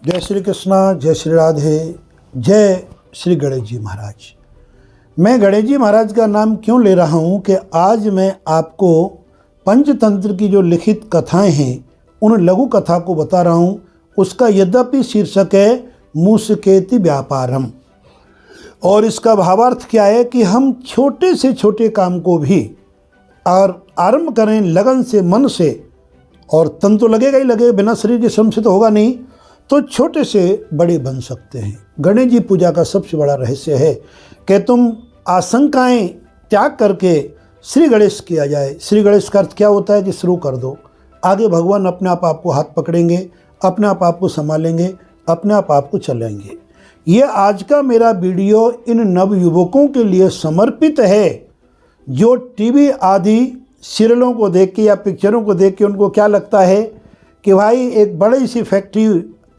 जय श्री कृष्णा, जय श्री राधे, जय श्री गणेश जी महाराज। मैं गणेश जी महाराज का नाम क्यों ले रहा हूँ कि आज मैं आपको पंचतंत्र की जो लिखित कथाएं हैं उन लघु कथा को बता रहा हूँ। उसका यद्यपि शीर्षक है मूसकेति व्यापारम, और इसका भावार्थ क्या है कि हम छोटे से छोटे काम को भी और आरंभ करें लगन से, मन से, और तन तो लगेगा ही लगेगा, बिना शरीर के श्रम से तो होगा नहीं, तो छोटे से बड़े बन सकते हैं। गणेश जी पूजा का सबसे बड़ा रहस्य है कि तुम आशंकाएं त्याग करके श्री गणेश किया जाए। श्री गणेश का अर्थ क्या होता है कि शुरू कर दो, आगे भगवान अपने आप आपको हाथ पकड़ेंगे, अपने आप आपको संभालेंगे, अपने आप आपको चलेंगे। ये आज का मेरा वीडियो इन नवयुवकों के लिए समर्पित है जो टीवी आदि सीरियलों को देख के या पिक्चरों को देख के उनको क्या लगता है कि भाई एक बड़ी सी फैक्ट्री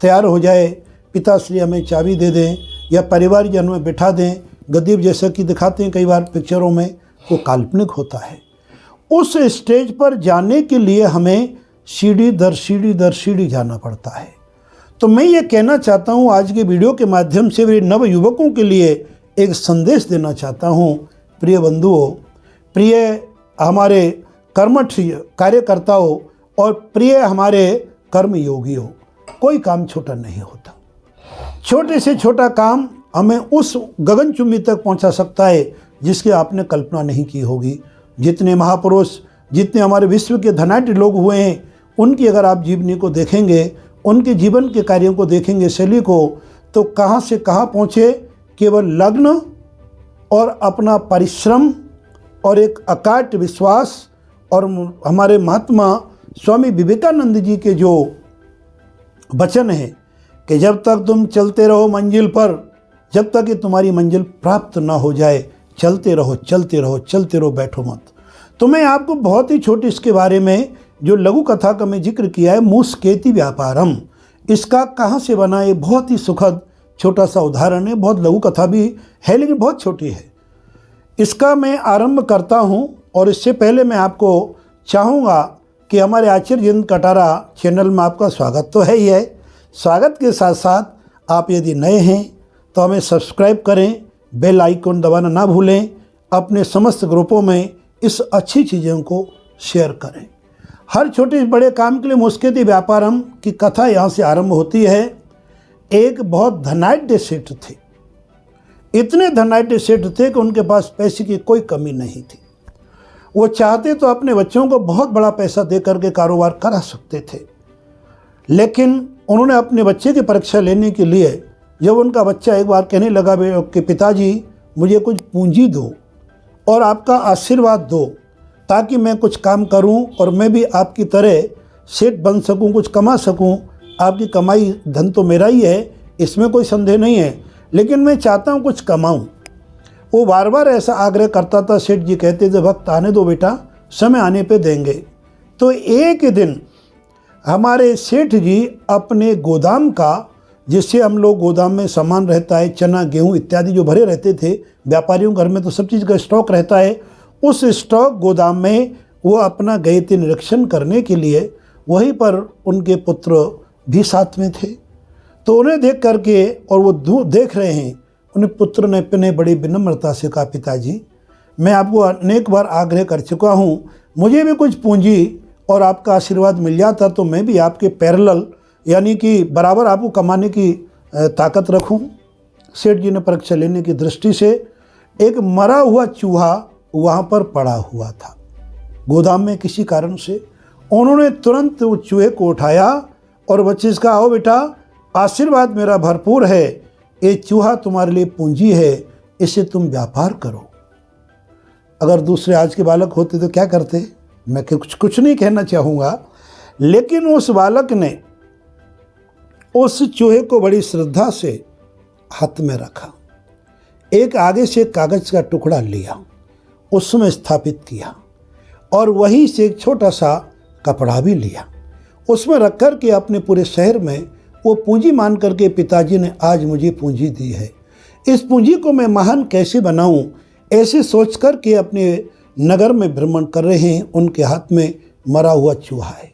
तैयार हो जाए, पिताश्री हमें चाबी दे दें या परिवारजन में बिठा दें, गद्दीप जैसा कि दिखाते हैं कई बार पिक्चरों में, वो काल्पनिक होता है। उस स्टेज पर जाने के लिए हमें सीढ़ी दर सीढ़ी दर सीढ़ी जाना पड़ता है। तो मैं ये कहना चाहता हूँ, आज के वीडियो के माध्यम से मेरे नवयुवकों के लिए एक संदेश देना चाहता हूँ। प्रिय बंधुओं, प्रिय हमारे कर्मठ कार्यकर्ताओं और प्रिय हमारे कर्मयोगियों, कोई काम छोटा नहीं होता। छोटे से छोटा काम हमें उस गगनचुंबी तक पहुंचा सकता है जिसकी आपने कल्पना नहीं की होगी। जितने महापुरुष, जितने हमारे विश्व के धनाढ्य लोग हुए हैं, उनकी अगर आप जीवनी को देखेंगे, उनके जीवन के कार्यों को देखेंगे, शैली को, तो कहाँ से कहाँ पहुँचे। केवल लग्न और अपना परिश्रम और एक अकाट विश्वास, और हमारे महात्मा स्वामी विवेकानंद जी के जो वचन है कि जब तक तुम चलते रहो मंजिल पर, जब तक कि तुम्हारी मंजिल प्राप्त ना हो जाए, चलते रहो चलते रहो चलते रहो, बैठो मत। तो मैं आपको बहुत ही छोटी इसके बारे में जो लघु कथा का मैं जिक्र किया है, मूसकेति व्यापारम, इसका कहाँ से बना है, बहुत ही सुखद छोटा सा उदाहरण है। बहुत लघु कथा भी है लेकिन बहुत छोटी है। इसका मैं आरंभ करता हूँ, और इससे पहले मैं आपको चाहूँगा कि हमारे आचार्य जितेंद्र कटारा चैनल में आपका स्वागत तो है ही है। स्वागत के साथ साथ आप यदि नए हैं तो हमें सब्सक्राइब करें, बेल आइकन दबाना ना भूलें, अपने समस्त ग्रुपों में इस अच्छी चीज़ों को शेयर करें। हर छोटे बड़े काम के लिए मूसकेति व्यापारम की कथा यहाँ से आरंभ होती है। एक बहुत धनाढ्य सेठ थे, इतने धनाढ्य सेठ थे कि उनके पास पैसे की कोई कमी नहीं थी। वो चाहते तो अपने बच्चों को बहुत बड़ा पैसा दे करके कारोबार करा सकते थे, लेकिन उन्होंने अपने बच्चे की परीक्षा लेने के लिए, जब उनका बच्चा एक बार कहने लगा कि पिताजी मुझे कुछ पूंजी दो और आपका आशीर्वाद दो ताकि मैं कुछ काम करूं और मैं भी आपकी तरह सेठ बन सकूं, कुछ कमा सकूं। आपकी कमाई धन तो मेरा ही है, इसमें कोई संदेह नहीं है, लेकिन मैं चाहता हूं कुछ कमाऊं। वो बार बार ऐसा आग्रह करता था। सेठ जी कहते थे वक्त आने दो बेटा, समय आने पे देंगे। तो एक दिन हमारे सेठ जी अपने गोदाम का, जिससे हम लोग गोदाम में सामान रहता है, चना गेहूं इत्यादि जो भरे रहते थे, व्यापारियों घर में तो सब चीज़ का स्टॉक रहता है, उस स्टॉक गोदाम में वो अपना गए थे निरीक्षण करने के लिए। वहीं पर उनके पुत्र भी साथ में थे। तो उन्हें देख करके, और वो देख रहे हैं, उन्हें पुत्र ने अपने बड़ी विनम्रता से कहा, पिताजी मैं आपको अनेक बार आग्रह कर चुका हूँ, मुझे भी कुछ पूंजी और आपका आशीर्वाद मिल जाता तो मैं भी आपके पैरेलल यानी कि बराबर आपको कमाने की ताकत रखूँ। सेठ जी ने परीक्षा लेने की दृष्टि से एक मरा हुआ चूहा वहाँ पर पड़ा हुआ था गोदाम में किसी कारण से। उन्होंने तुरंत उस चूहे को उठाया और बच्चे से कहा, आओ बेटा, आशीर्वाद मेरा भरपूर है, ये चूहा तुम्हारे लिए पूंजी है, इसे तुम व्यापार करो। अगर दूसरे आज के बालक होते तो क्या करते, मैं कुछ नहीं कहना चाहूँगा, लेकिन उस बालक ने उस चूहे को बड़ी श्रद्धा से हाथ में रखा, एक आगे से कागज का टुकड़ा लिया, उसमें स्थापित किया, और वहीं से एक छोटा सा कपड़ा भी लिया, उसमें रख कर के अपने पूरे शहर में वो पूंजी मान करके, पिताजी ने आज मुझे पूंजी दी है, इस पूंजी को मैं महान कैसे बनाऊं, ऐसे सोच कर के अपने नगर में भ्रमण कर रहे हैं। उनके हाथ में मरा हुआ चूहा है।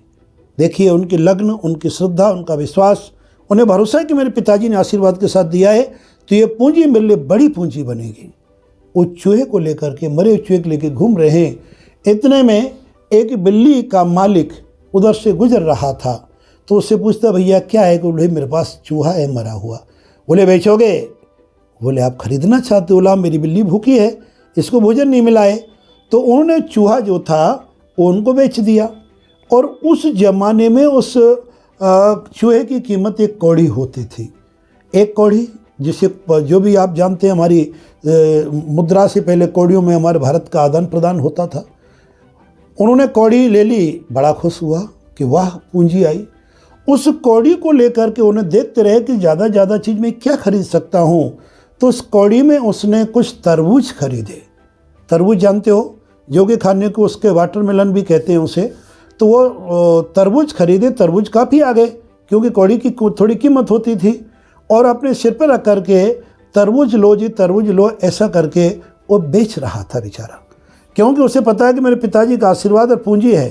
देखिए उनकी लग्न, उनकी श्रद्धा, उनका विश्वास, उन्हें भरोसा है कि मेरे पिताजी ने आशीर्वाद के साथ दिया है तो ये पूंजी मेरे लिए बड़ी पूंजी बनेगी। वो चूहे को लेकर के, मरे चूहे को लेकर घूम रहे हैं। इतने में एक बिल्ली का मालिक उधर से गुजर रहा था तो उससे पूछता, भैया क्या है? बोले मेरे पास चूहा है मरा हुआ। बोले बेचोगे? बोले आप खरीदना चाहते हो? बोला मेरी बिल्ली भूखी है, इसको भोजन नहीं मिला है। तो उन्होंने चूहा जो था वो उनको बेच दिया। और उस ज़माने में उस चूहे की कीमत एक कौड़ी होती थी। एक कौड़ी, जिसे जो भी आप जानते हैं, हमारी मुद्रा से पहले कौड़ियों में हमारे भारत का आदान प्रदान होता था। उन्होंने कौड़ी ले ली, बड़ा खुश हुआ कि वाह पूंजी आई। उस कौड़ी को लेकर के उन्हें देखते रहे कि ज़्यादा चीज़ मैं क्या खरीद सकता हूँ। तो उस कौड़ी में उसने कुछ तरबूज खरीदे। तरबूज जानते हो, जो कि खाने को उसके वाटरमेलन भी कहते हैं उसे। तो वो तरबूज खरीदे। तरबूज काफ़ी आ गए क्योंकि कौड़ी की थोड़ी कीमत होती थी। और अपने सिर पर रख करके तरबूज लो जी तरबूज लो, ऐसा करके वो बेच रहा था बेचारा, क्योंकि उसे पता है कि मेरे पिताजी का आशीर्वाद और पूंजी है।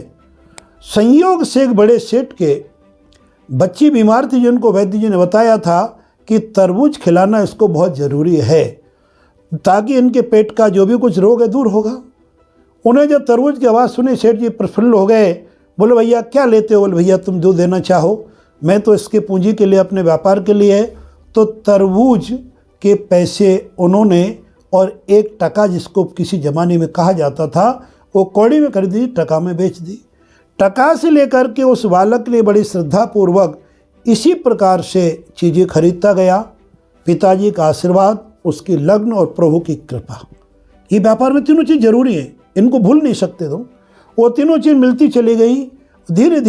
संयोग से एक बड़े सेठ के बच्ची बीमार थी, जिनको वैद्य जी ने बताया था कि तरबूज खिलाना इसको बहुत ज़रूरी है ताकि इनके पेट का जो भी कुछ रोग है दूर होगा। उन्हें जब तरबूज की आवाज़ सुनी, सेठ जी प्रफुल्ल हो गए। बोले भैया क्या लेते हो? बोले भैया तुम जो देना चाहो, मैं तो इसके पूंजी के लिए, अपने व्यापार के लिए। तो तरबूज के पैसे उन्होंने और 1 टका, जिसको किसी ज़माने में कहा जाता था, वो कौड़ी में खरीदी, टका में बेच दी। टका से लेकर के उस बालक ने बड़ी श्रद्धापूर्वक इसी प्रकार से चीज़ें खरीदता गया। पिताजी का आशीर्वाद, उसकी लग्न और प्रभु की कृपा। ये व्यापार में तीनों चीज़ जरूरी है, इनको भूल नहीं सकते तुम। वो तीनों चीज़ मिलती चली गई। धीरे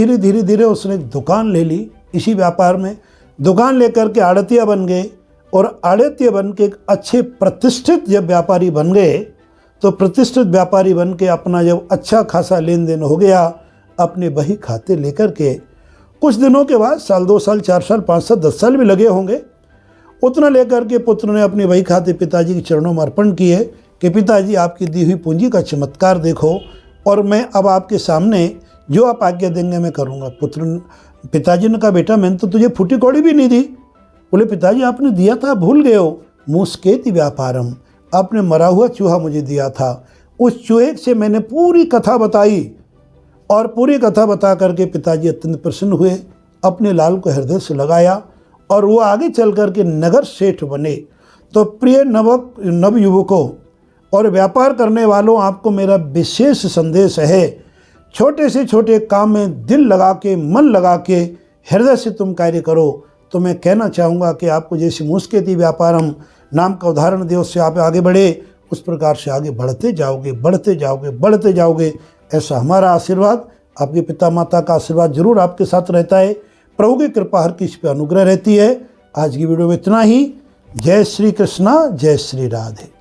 धीरे उसने एक दुकान ले ली। इसी व्यापार में दुकान लेकर के आड़तिया बन गए। और आड़तिया बन के एक अच्छे प्रतिष्ठित जब व्यापारी बन गए, तो प्रतिष्ठित व्यापारी बन के अपना जब अच्छा खासा लेन देन हो गया, अपने बही खाते लेकर के कुछ दिनों के बाद, साल 2 साल 4 साल 5 साल 10 साल भी लगे होंगे, उतना लेकर के पुत्र ने अपने बही खाते पिताजी के चरणों में अर्पण किए कि पिताजी आपकी दी हुई पूंजी का चमत्कार देखो, और मैं अब आपके सामने जो आप आज्ञा देंगे मैं करूँगा। पिताजी ने कहा, बेटा मैंने तो तुझे फूटी कौड़ी भी नहीं दी। बोले पिताजी आपने दिया था, भूल गए हो। मुस्केति व्यापारम, आपने मरा हुआ चूहा मुझे दिया था। उस चूहे से मैंने पूरी कथा बताई, और पूरी कथा बता करके पिताजी अत्यंत प्रसन्न हुए, अपने लाल को हृदय से लगाया, और वो आगे चल करके नगर सेठ बने। तो प्रिय नवयुवकों और व्यापार करने वालों, आपको मेरा विशेष संदेश है, छोटे से छोटे काम में दिल लगा के, मन लगा के, हृदय से तुम कार्य करो। तो मैं कहना चाहूँगा कि आपको जैसे मुस्केति व्यापारम नाम का उदाहरण दिया, उससे आप आगे बढ़े, उस प्रकार से आगे बढ़ते जाओगे, बढ़ते जाओगे, बढ़ते जाओगे। ऐसा हमारा आशीर्वाद, आपके पिता माता का आशीर्वाद जरूर आपके साथ रहता है। प्रभु की कृपा हर किसी पे अनुग्रह रहती है। आज की वीडियो में इतना ही। जय श्री कृष्णा, जय श्री राधे।